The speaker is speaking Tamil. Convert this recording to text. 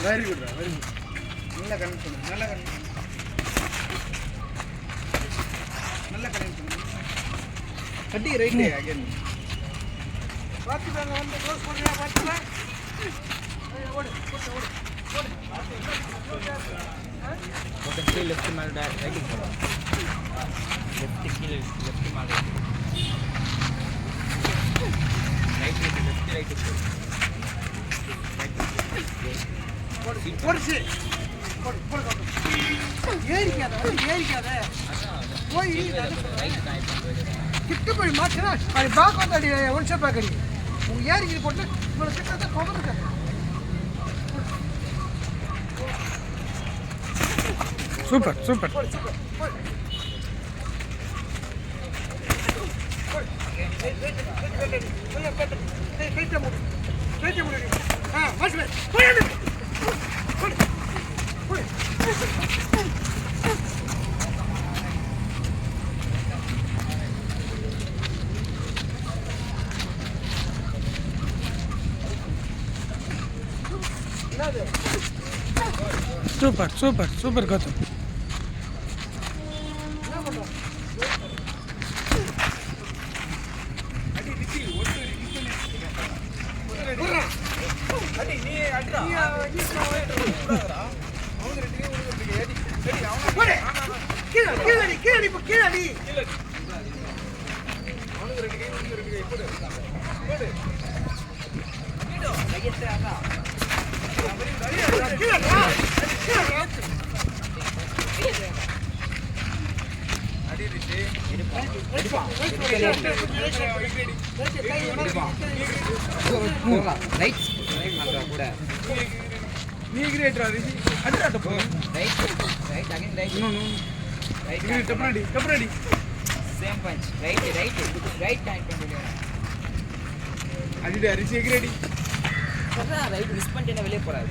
Very good very good. நல்லா கனெக்ட் பண்ணு. நல்லா கனெக்ட். நல்லா கனெக்ட் பண்ணு. கட்டி ரைட் அகைன். பாத்துங்க வந்து க்ளோஸ் பண்ணுங்க பாத்துங்க. ஓடு ஓடு ஓடு. ஓகே லெஃப்ட் மேல ரைட் போடு. லெஃப்ட் கீழ லெஃப்ட் மேல ரைட் லெஃப்ட் ரைட் போடு போடு போடு போடு. ஏறிக்காத ஏறிக்காத. போய் ரைட் டைப் பண்ணுங்க. கிட்ட போய் மாத்துறா. அது பாக்க வந்து ஒன் ஷாட் பாக்கடி. உங்க ஏறிக்கு போட்டு உங்களை கிட்ட தான் கொவர்க்க. Super super. Super super super Gautham. Right மார்க்கா கூட நீ கிரேட் ராதி அடிடா போ. Right right again right. No no right டப்ரடி same punch. Right right right type பண்ணுங்க. அடிடா ரிஷி கிரேடி. ரைட் மிஸ் பண்ணிட்டேனா வெளிய போறாரு.